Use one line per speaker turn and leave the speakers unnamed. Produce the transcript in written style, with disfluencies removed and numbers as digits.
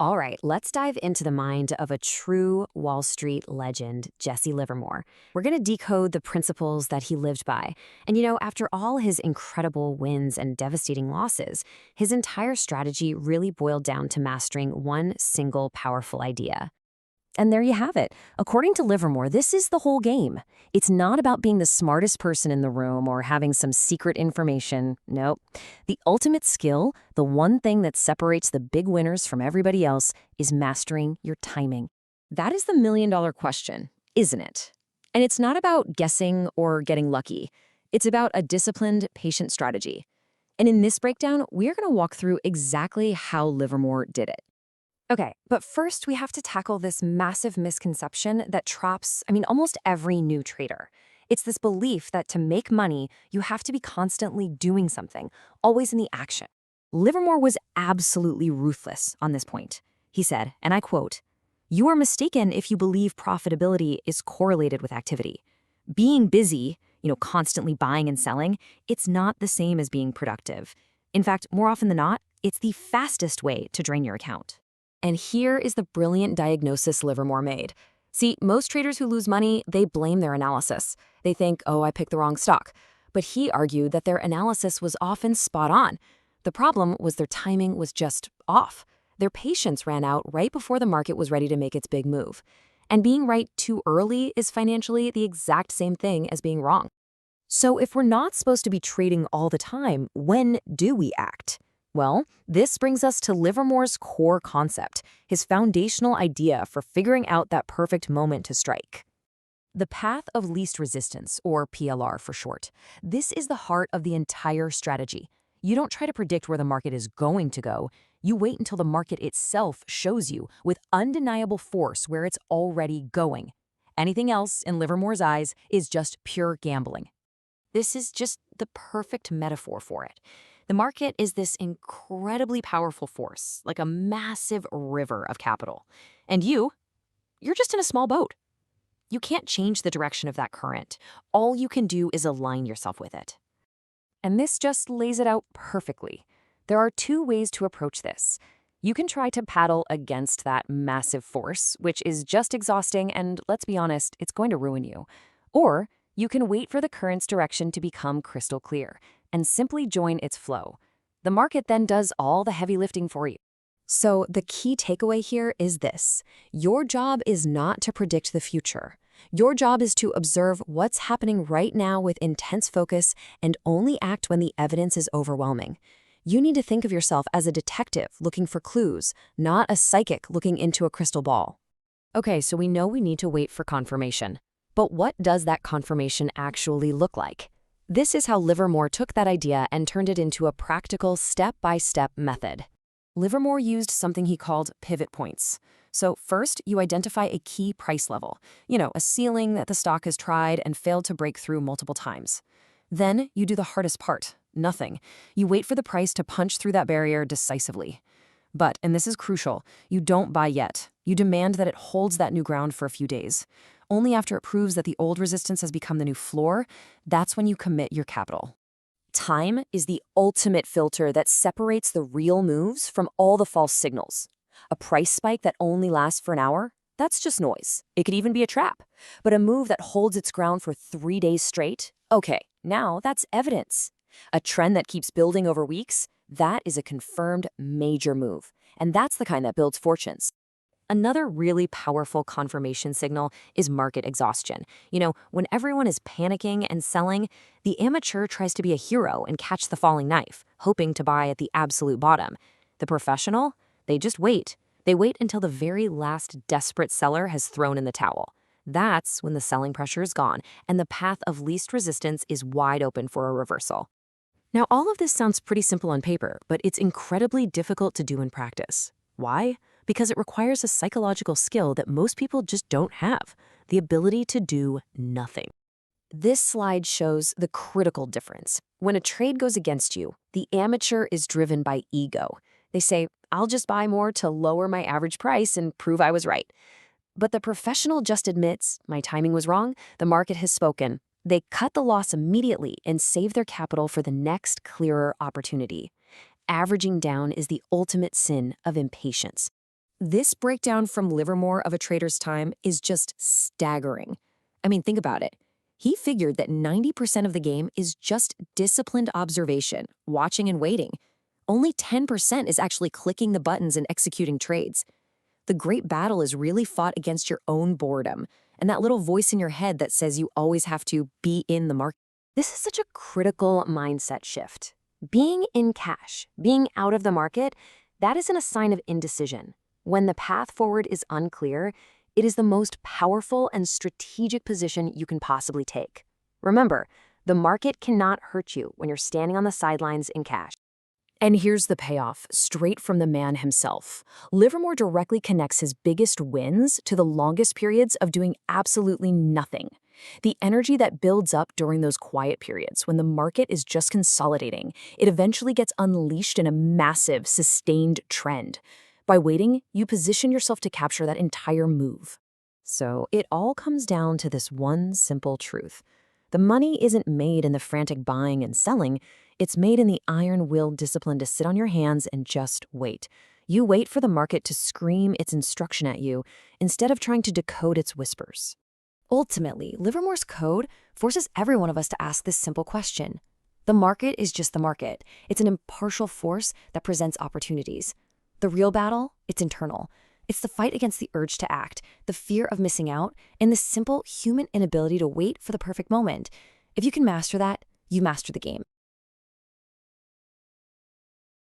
All right, let's dive into the mind of a true Wall Street legend, Jesse Livermore. We're going to decode the principles that he lived by. And after all his incredible wins and devastating losses, his entire strategy really boiled down to mastering one single powerful idea. And there you have it. According to Livermore, this is the whole game. It's not about being the smartest person in the room or having some secret information. Nope. The ultimate skill, the one thing that separates the big winners from everybody else, is mastering your timing. That is the million-dollar question, isn't it? And it's not about guessing or getting lucky. It's about a disciplined, patient strategy. And in this breakdown, we're going to walk through exactly how Livermore did it. Okay, but first we have to tackle this massive misconception that traps, almost every new trader. It's this belief that to make money, you have to be constantly doing something, always in the action. Livermore was absolutely ruthless on this point. He said, and I quote, "You are mistaken if you believe profitability is correlated with activity. Being busy, constantly buying and selling, it's not the same as being productive. In fact, more often than not, it's the fastest way to drain your account." And here is the brilliant diagnosis Livermore made. See, most traders who lose money, they blame their analysis. They think, oh, I picked the wrong stock. But he argued that their analysis was often spot on. The problem was their timing was just off. Their patience ran out right before the market was ready to make its big move. And being right too early is financially the exact same thing as being wrong. So if we're not supposed to be trading all the time, when do we act? Well, this brings us to Livermore's core concept, his foundational idea for figuring out that perfect moment to strike. The path of least resistance, or PLR for short. This is the heart of the entire strategy. You don't try to predict where the market is going to go. You wait until the market itself shows you with undeniable force where it's already going. Anything else, in Livermore's eyes, is just pure gambling. This is just the perfect metaphor for it. The market is this incredibly powerful force, like a massive river of capital. And you're just in a small boat. You can't change the direction of that current. All you can do is align yourself with it. And this just lays it out perfectly. There are two ways to approach this. You can try to paddle against that massive force, which is just exhausting, and let's be honest, it's going to ruin you. Or you can wait for the current's direction to become crystal clear and simply join its flow. The market then does all the heavy lifting for you. So the key takeaway here is this. Your job is not to predict the future. Your job is to observe what's happening right now with intense focus and only act when the evidence is overwhelming. You need to think of yourself as a detective looking for clues, not a psychic looking into a crystal ball. Okay, so we know we need to wait for confirmation. But what does that confirmation actually look like? This is how Livermore took that idea and turned it into a practical step-by-step method. Livermore used something he called pivot points. So first, you identify a key price level, a ceiling that the stock has tried and failed to break through multiple times. Then you do the hardest part, nothing. You wait for the price to punch through that barrier decisively. But, and this is crucial, you don't buy yet. You demand that it holds that new ground for a few days. Only after it proves that the old resistance has become the new floor, that's when you commit your capital. Time is the ultimate filter that separates the real moves from all the false signals. A price spike that only lasts for an hour? That's just noise. It could even be a trap. But a move that holds its ground for 3 days straight? Okay, now that's evidence. A trend that keeps building over weeks? That is a confirmed major move. And that's the kind that builds fortunes. Another really powerful confirmation signal is market exhaustion. When everyone is panicking and selling, the amateur tries to be a hero and catch the falling knife, hoping to buy at the absolute bottom. The professional? They just wait. They wait until the very last desperate seller has thrown in the towel. That's when the selling pressure is gone and the path of least resistance is wide open for a reversal. Now, all of this sounds pretty simple on paper, but it's incredibly difficult to do in practice. Why? Because it requires a psychological skill that most people just don't have, the ability to do nothing. This slide shows the critical difference. When a trade goes against you, the amateur is driven by ego. They say, I'll just buy more to lower my average price and prove I was right. But the professional just admits, my timing was wrong, the market has spoken. They cut the loss immediately and save their capital for the next clearer opportunity. Averaging down is the ultimate sin of impatience. This breakdown from Livermore of A Trader's Time is just staggering. I mean, think about it. He figured that 90% of the game is just disciplined observation, watching and waiting. Only 10% is actually clicking the buttons and executing trades. The great battle is really fought against your own boredom and that little voice in your head that says you always have to be in the market. This is such a critical mindset shift. Being in cash, being out of the market, that isn't a sign of indecision. When the path forward is unclear, it is the most powerful and strategic position you can possibly take. Remember, the market cannot hurt you when you're standing on the sidelines in cash. And here's the payoff, straight from the man himself. Livermore directly connects his biggest wins to the longest periods of doing absolutely nothing. The energy that builds up during those quiet periods when the market is just consolidating, it eventually gets unleashed in a massive, sustained trend. By waiting, you position yourself to capture that entire move. So it all comes down to this one simple truth. The money isn't made in the frantic buying and selling, it's made in the iron-willed discipline to sit on your hands and just wait. You wait for the market to scream its instruction at you instead of trying to decode its whispers. Ultimately, Livermore's Code forces every one of us to ask this simple question. The market is just the market. It's an impartial force that presents opportunities. The real battle, it's internal. It's the fight against the urge to act, the fear of missing out, and the simple human inability to wait for the perfect moment. If you can master that, you master the game.